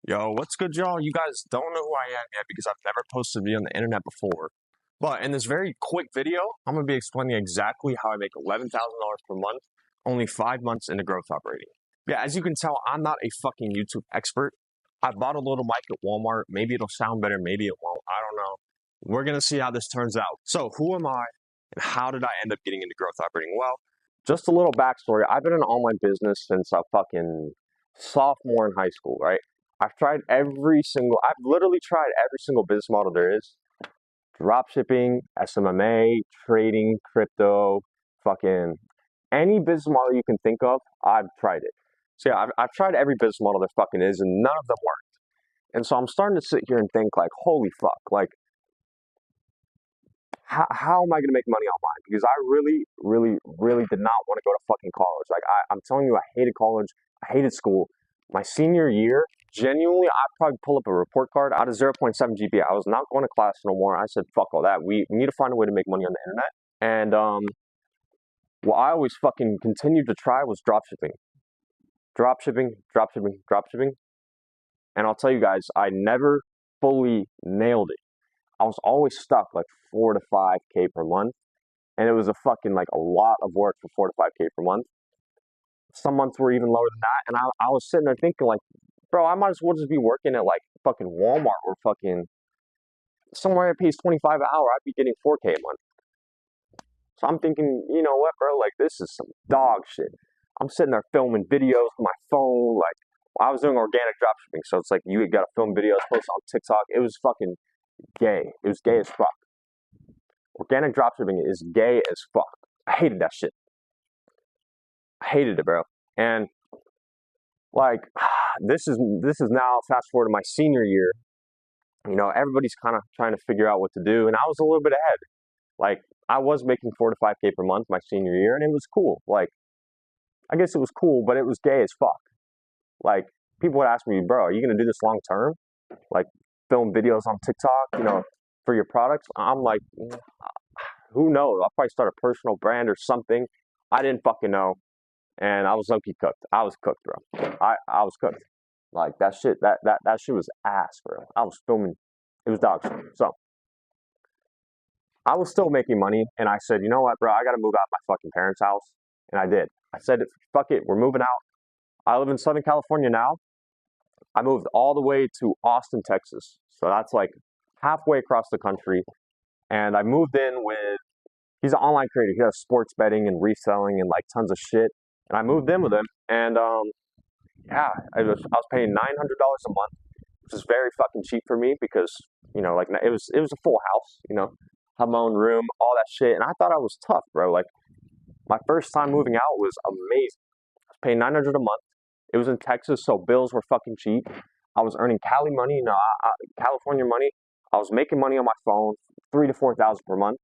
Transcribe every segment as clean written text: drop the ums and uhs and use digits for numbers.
Yo, what's good, y'all? You guys don't know who I am yet because I've never posted a video on the internet before. But in this very quick video, I'm going to be explaining exactly how I make $11,000 per month, only 5 months into growth operating. Yeah, as you can tell, I'm not a fucking YouTube expert. I bought a little mic at Walmart. Maybe it'll sound better, maybe it won't. I don't know. We're going to see how this turns out. So, who am I and how did I end up getting into growth operating? Well, just a little backstory. I've been in online business since a fucking sophomore in high school, right? I've literally tried every single business model there is. Drop shipping, SMMA, trading, crypto, fucking any business model you can think of, I've tried it. So yeah, I've tried every business model there fucking is, and none of them worked. And so I'm starting to sit here and think like, holy fuck, like, how am I going to make money online? Because I really did not want to go to fucking college. Like, I'm telling you, I hated college. I hated school. My senior year, genuinely, I'd probably pull up a report card out of 0.7 GPA. I was not going to class no more. I said, fuck all that. We need to find a way to make money on the internet. And what I always fucking continued to try was dropshipping. Dropshipping. And I'll tell you guys, I never fully nailed it. I was always stuck like 4 to 5K per month. And it was a fucking like a lot of work for 4 to 5K per month. Some months were even lower than that. And I was sitting there thinking like, bro, I might as well just be working at like fucking Walmart or fucking somewhere that pays 25 an hour. I'd be getting 4K a month. So I'm thinking, you know what, bro? Like this is some dog shit. I'm sitting there filming videos on my phone. Like I was doing organic dropshipping, so it's like you got to film videos, post on TikTok. It was fucking gay. It was gay as fuck. Organic dropshipping is gay as fuck. I hated that shit. I hated it, bro. And like this is now fast forward to my senior year. You know, everybody's kind of trying to figure out what to do, and I was a little bit ahead. Like I was making 4 to 5K per month my senior year, and it was cool. Like I guess it was cool, but it was gay as fuck. Like people would ask me, bro, are you gonna do this long term? Like film videos on TikTok, you know, for your products? I'm like, who knows? I'll probably start a personal brand or something. I didn't fucking know. And I was low-key cooked. I was cooked, bro. I was cooked. Like that shit was ass, bro. I was filming. It was dog shit. So I was still making money, and I said, you know what, bro? I gotta move out of my fucking parents' house, and I did. I said, fuck it, we're moving out. I live in Southern California now. I moved all the way to Austin, Texas. So that's like halfway across the country. And I moved in with, he's an online creator. He does sports betting and reselling and like tons of shit. And I moved in with him. And yeah, I was paying $900 a month, which is very fucking cheap for me because, you know, like it was a full house, you know, have my own room, all that shit. And I thought I was tough, bro. Like my first time moving out was amazing. I was paying 900 a month. It was in Texas, so bills were fucking cheap. I was earning Cali money, you know, California money. I was making money on my phone, 3 to 4 thousand per month.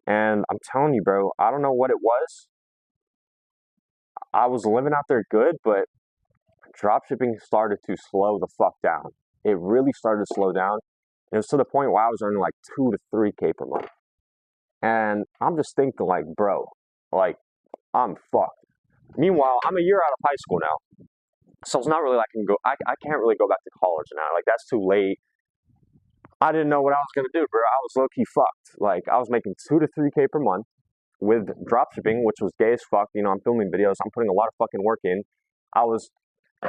And I'm telling you, bro, I don't know what it was. I was living out there good, but dropshipping started to slow the fuck down. It really started to slow down. It was to the point where I was earning like 2 to 3K per month. And I'm just thinking, like, bro, like, I'm fucked. Meanwhile, I'm a year out of high school now. So it's not really like I can't really go back to college now. Like that's too late. I didn't know what I was gonna do, bro. I was low key fucked. Like I was making 2 to 3K per month with dropshipping, which was gay as fuck. You know, I'm filming videos. I'm putting a lot of fucking work in. I was,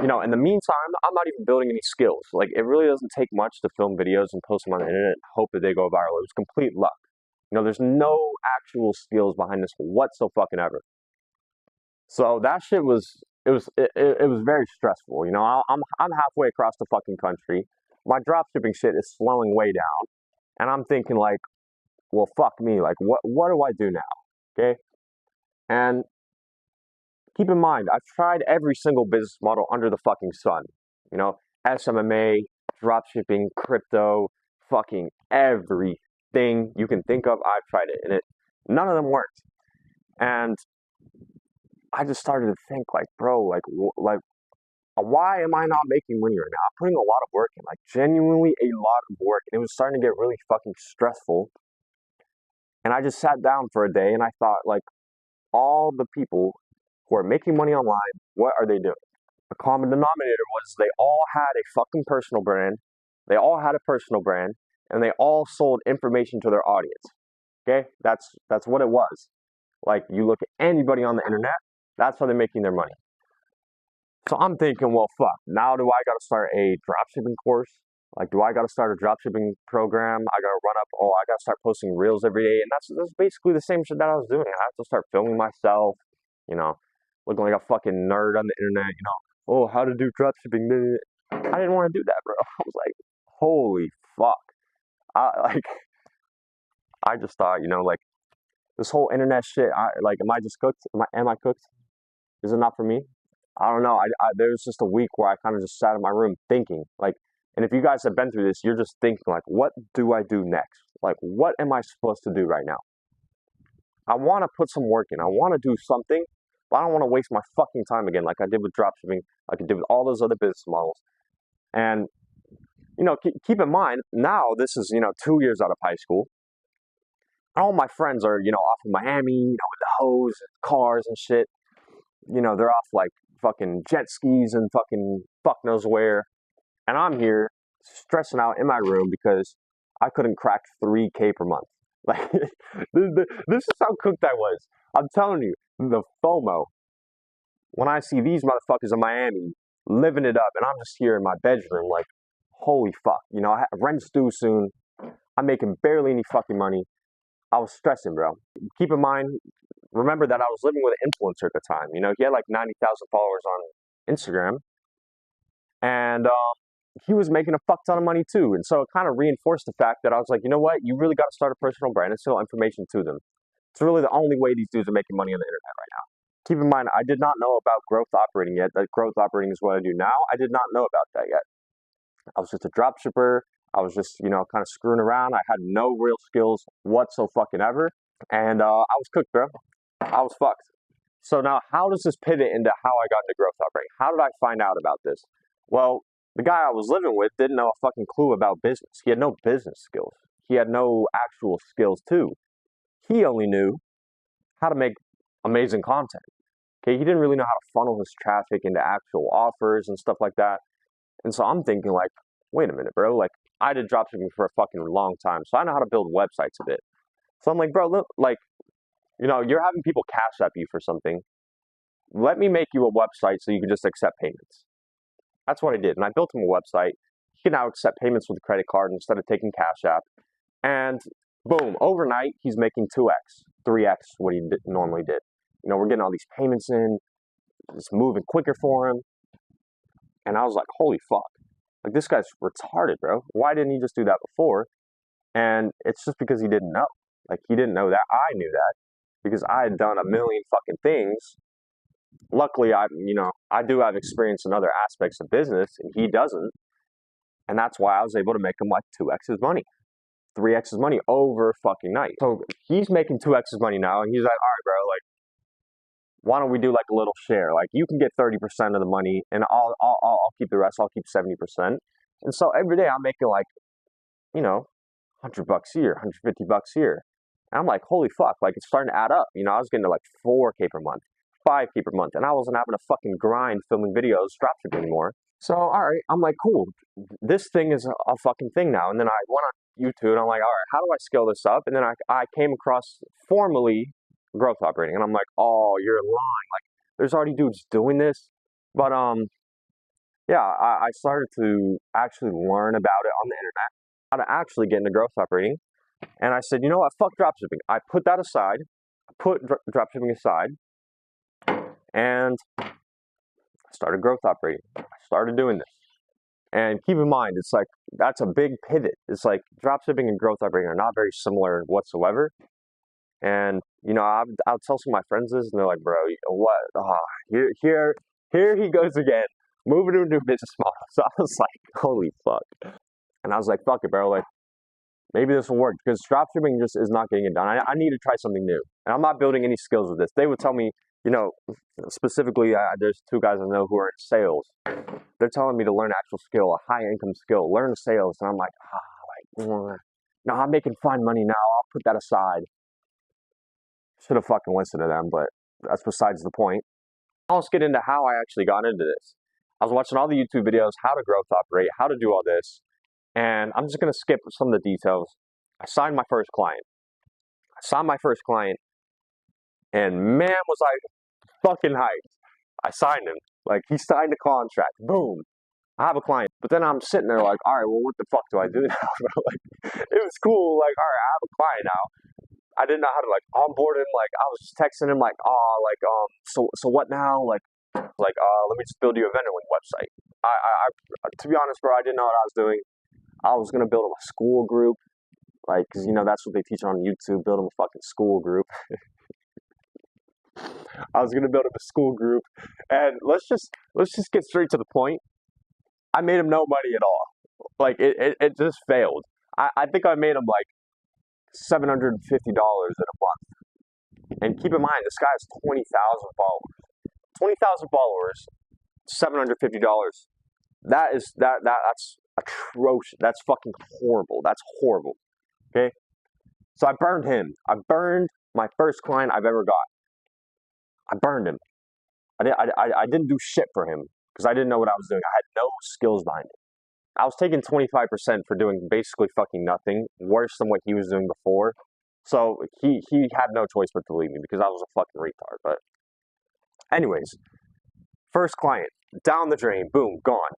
you know, in the meantime, I'm not even building any skills. Like it really doesn't take much to film videos and post them on the internet and hope that they go viral. It was complete luck. You know, there's no actual skills behind this whatsoever. So that shit was it was very stressful. You know, I'm halfway across the fucking country. My dropshipping shit is slowing way down, and I'm thinking like, well, fuck me. Like, what do I do now? Okay, and keep in mind, I've tried every single business model under the fucking sun. You know, SMMA, dropshipping, crypto, fucking everything you can think of. I've tried it, and none of them worked. And I just started to think like, bro, like why am I not making money right now? I'm putting a lot of work in, like genuinely a lot of work, and it was starting to get really fucking stressful. And I just sat down for a day and I thought, like, all the people who are making money online, what are they doing? The common denominator was they all had a fucking personal brand. They all had a personal brand, and they all sold information to their audience. Okay, that's what it was. Like you look at anybody on the internet, that's how they're making their money. So I'm thinking, well, fuck. Now do I got to start a dropshipping course? Like, do I got to start a dropshipping program? I got to run up. Oh, I got to start posting reels every day, and that's basically the same shit that I was doing. I have to start filming myself. You know, looking like a fucking nerd on the internet. You know, oh, how to do dropshipping. I didn't want to do that, bro. I was like, holy fuck. I just thought, like this whole internet shit. Am I just cooked? Am I cooked? Is it not for me? I don't know. There was just a week where I kind of just sat in my room thinking, like, and if you guys have been through this, you're just thinking, like, what do I do next? Like, what am I supposed to do right now? I want to put some work in. I want to do something, but I don't want to waste my fucking time again, like I did with dropshipping, like I did with all those other business models. And keep in mind, now this is 2 years out of high school. All my friends are off in Miami, with the hoes, cars and shit. They're off like fucking jet skis and fucking fuck knows where. And I'm here stressing out in my room because I couldn't crack 3K per month. Like, this is how cooked I was. I'm telling you, the FOMO, when I see these motherfuckers in Miami living it up, and I'm just here in my bedroom, like, holy fuck. Rent's due soon. I'm making barely any fucking money. I was stressing, bro. Keep in mind, remember that I was living with an influencer at the time. He had like 90,000 followers on Instagram. And he was making a fuck ton of money too. And so it kind of reinforced the fact that I was like, you know what? You really got to start a personal brand and sell information to them. It's really the only way these dudes are making money on the internet right now. Keep in mind, I did not know about growth operating yet. That growth operating is what I do now. I did not know about that yet. I was just a drop shipper. I was just, kind of screwing around. I had no real skills whatsoever. And I was cooked, bro. I was fucked. So now, how does this pivot into how I got into growth operating? How did I find out about this? Well, the guy I was living with didn't know a fucking clue about business. He had no business skills. He had no actual skills too. He only knew how to make amazing content. Okay, he didn't really know how to funnel his traffic into actual offers and stuff like that. And so I'm thinking like, wait a minute, bro. Like, I did dropshipping for a fucking long time, so I know how to build websites a bit. So I'm like, bro, look, like, you're having people cash app you for something. Let me make you a website so you can just accept payments. That's what I did. And I built him a website. He can now accept payments with a credit card instead of taking Cash App. And boom, overnight, he's making 2x, 3x what he normally did. We're getting all these payments in. It's moving quicker for him. And I was like, holy fuck. Like, this guy's retarded, bro. Why didn't he just do that before? And it's just because he didn't know. Like, he didn't know that. I knew that because I had done a million fucking things. Luckily, I do have experience in other aspects of business, and he doesn't. And that's why I was able to make him like 2x his money, 3x his money over fucking night. So he's making 2x his money now, and he's like, all right, bro, like, why don't we do like a little share? Like, you can get 30% of the money, and I'll keep the rest. I'll keep 70%. And so every day I'm making like, $100 here, $150 here. And I'm like, holy fuck, like, it's starting to add up. I was getting to like 4K per month. 5K per month, and I wasn't having a fucking grind filming videos, dropshipping anymore. So, all right, I'm like, cool, this thing is a fucking thing now. And then I went on YouTube, and I'm like, all right, how do I scale this up? And then I came across formally growth operating, and I'm like, oh, you're lying. Like, there's already dudes doing this. But yeah, I started to actually learn about it on the internet, how to actually get into growth operating. And I said, you know what, fuck dropshipping. I put that aside, put dropshipping aside, and I started growth operating. I started doing this. And keep in mind, it's like, that's a big pivot. It's like dropshipping and growth operating are not very similar whatsoever. And, I'll tell some of my friends this, and they're like, bro, what? Here he goes again, moving to a new business model. So I was like, holy fuck. And I was like, fuck it, bro. Like, maybe this will work, because dropshipping just is not getting it done. I need to try something new. And I'm not building any skills with this. They would tell me, specifically, there's 2 guys I know who are in sales. They're telling me to learn actual skill, a high income skill, learn sales. And I'm like, no, I'm making fine money now. I'll put that aside. Should have fucking listened to them, but that's besides the point. Let's get into how I actually got into this. I was watching all the YouTube videos, how to growth operate, how to do all this, and I'm just going to skip some of the details. I signed my first client. And man, was I fucking hyped. I signed him. Like, he signed a contract. Boom. I have a client. But then I'm sitting there like, all right, well, what the fuck do I do now, bro? Like, it was cool. Like, all right, I have a client now. I didn't know how to, like, onboard him. Like, I was just texting him, like, so what now? Let me just build you a vendor link website. To be honest, bro, I didn't know what I was doing. I was going to build him a school group. Like, because, that's what they teach on YouTube, build him a fucking school group. I was gonna build up a school group, and let's just get straight to the point. I made him no money at all. Like, it just failed. I think I made him like $750 in a month. And keep in mind, this guy has 20,000 followers. 20,000 followers, $750. That's atrocious. That's fucking horrible. That's horrible. Okay, so I burned him. I burned my first client I've ever got. I burned him. I didn't do shit for him because I didn't know what I was doing. I had no skills behind it. I was taking 25% for doing basically fucking nothing, worse than what he was doing before. So he had no choice but to leave me because I was a fucking retard. But anyways, first client, down the drain, boom, gone.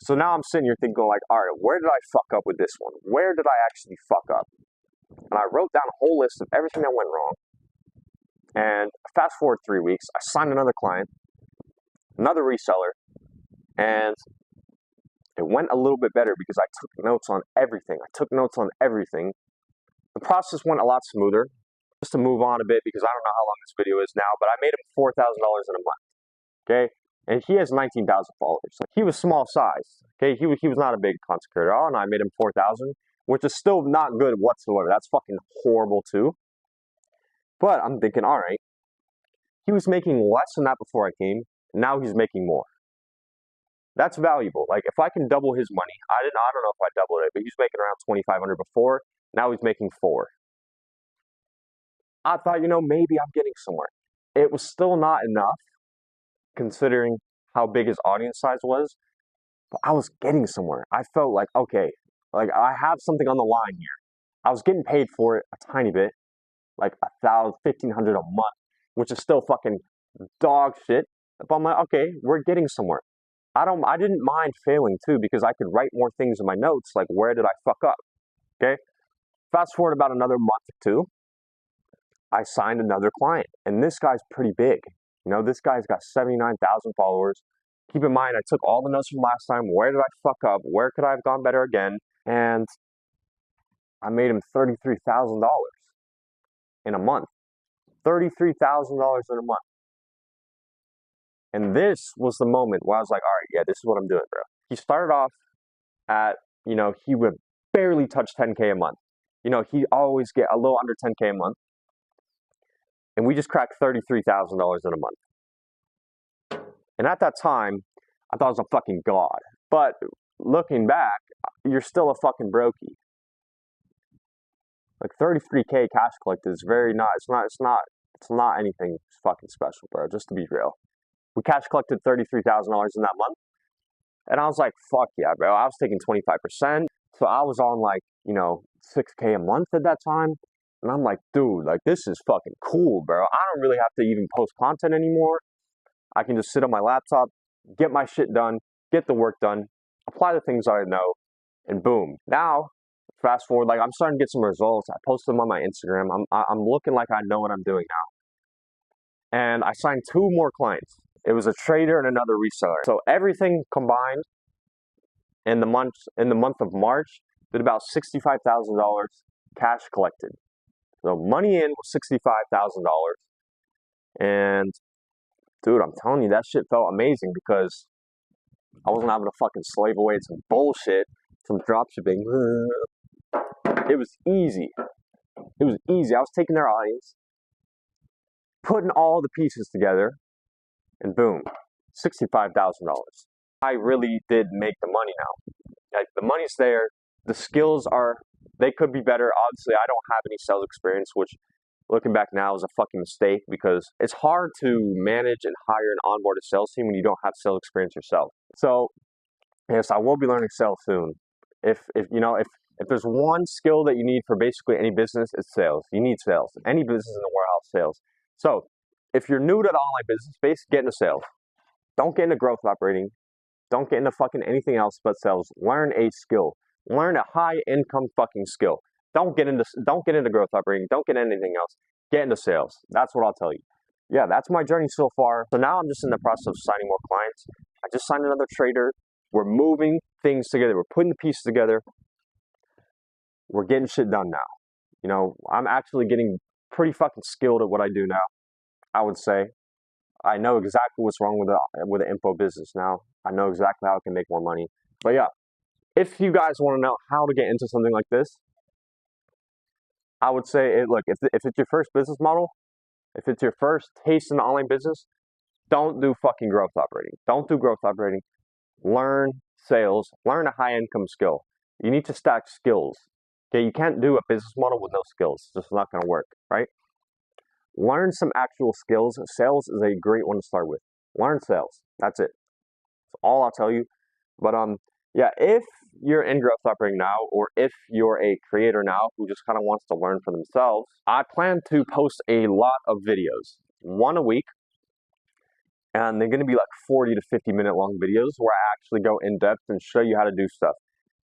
So now I'm sitting here thinking like, all right, where did I fuck up with this one? Where did I actually fuck up? And I wrote down a whole list of everything that went wrong. And fast forward 3 weeks, I signed another client, another reseller, and it went a little bit better because I took notes on everything. The process went a lot smoother. Just to move on a bit, because I don't know how long this video is now, but I made him $4,000 in a month, okay? And he has 19,000 followers. So he was small size, okay? He was not a big content creator at all, and I made him 4,000, which is still not good whatsoever. That's fucking horrible too. But I'm thinking, all right, he was making less than that before I came, and now he's making more. That's valuable. Like, if I can double his money, I don't know if I doubled it, but he was making around $2,500 before. Now he's making $4,000. I thought, maybe I'm getting somewhere. It was still not enough, considering how big his audience size was, but I was getting somewhere. I felt like, okay, like I have something on the line here. I was getting paid for it a tiny bit, like $1,000, $1,500 a month, which is still fucking dog shit. But I'm like, okay, we're getting somewhere. I didn't mind failing too, because I could write more things in my notes, like where did I fuck up? Okay. Fast forward about another month or two, I signed another client, and this guy's pretty big. This guy's got 79,000 followers. Keep in mind, I took all the notes from last time. Where did I fuck up? Where could I have gone better again? And I made him $33,000 in a month. $33,000 in a month. And this was the moment where I was like, all right, yeah, this is what I'm doing, bro. He started off at, he would barely touch 10K a month. He'd always get a little under 10K a month. And we just cracked $33,000 in a month. And at that time, I thought I was a fucking god. But looking back, you're still a fucking brokey. Like 33K cash collected is it's not anything fucking special, bro, just to be real. We cash collected $33,000 in that month. And I was like, fuck yeah, bro. I was taking 25%. So I was on like, 6K a month at that time. And I'm like, dude, like this is fucking cool, bro. I don't really have to even post content anymore. I can just sit on my laptop, get my shit done, get the work done, apply the things I know, and boom. Now, fast forward, like I'm starting to get some results. I post them on my Instagram. I'm looking like I know what I'm doing now. And I signed 2 more clients. It was a trader and another reseller. So everything combined in the month of March did about $65,000 cash collected. So money in was $65,000. And dude, I'm telling you, that shit felt amazing because I wasn't having to fucking slave away to some bullshit, some dropshipping. It was easy. It was easy. I was taking their audience, putting all the pieces together, and boom, $65,000. I really did make the money now. Like, the money's there. The skills they could be better. Obviously, I don't have any sales experience, which looking back now is a fucking mistake because it's hard to manage and hire and onboard a sales team when you don't have sales experience yourself. So yes, I will be learning sales soon. If there's one skill that you need for basically any business, it's sales. You need sales. Any business in the warehouse, sales. So if you're new to the online business space, get into sales. Don't get into growth operating. Don't get into fucking anything else but sales. Learn a skill. Learn a high income fucking skill. Don't get into growth operating. Don't get into anything else. Get into sales. That's what I'll tell you. Yeah, that's my journey so far. So now I'm just in the process of signing more clients. I just signed another trader. We're moving things together. We're putting the pieces together. We're getting shit done now. I'm actually getting pretty fucking skilled at what I do now, I would say. I know exactly what's wrong with the info business now. I know exactly how I can make more money. But yeah, if you guys want to know how to get into something like this, I would say, look, if it's your first business model, if it's your first taste in the online business, don't do fucking growth operating. Don't do growth operating. Learn sales. Learn a high income skill. You need to stack skills. Okay, you can't do a business model with no skills. It's just not going to work, right? Learn some actual skills. Sales is a great one to start with. Learn sales. That's it. That's all I'll tell you. But yeah, if you're in growth operating now, or if you're a creator now who just kind of wants to learn for themselves, I plan to post a lot of videos, one a week, and they're going to be like 40 to 50-minute long videos where I actually go in depth and show you how to do stuff.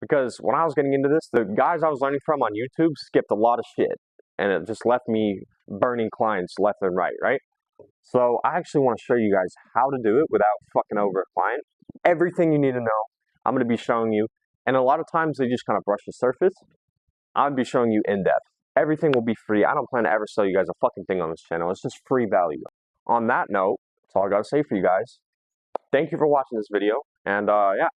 Because when I was getting into this, the guys I was learning from on YouTube skipped a lot of shit, and it just left me burning clients left and right? So I actually want to show you guys how to do it without fucking over a client. Everything you need to know, I'm going to be showing you. And a lot of times they just kind of brush the surface. I'll be showing you in depth. Everything will be free. I don't plan to ever sell you guys a fucking thing on this channel. It's just free value. On that note, that's all I got to say for you guys. Thank you for watching this video. And yeah,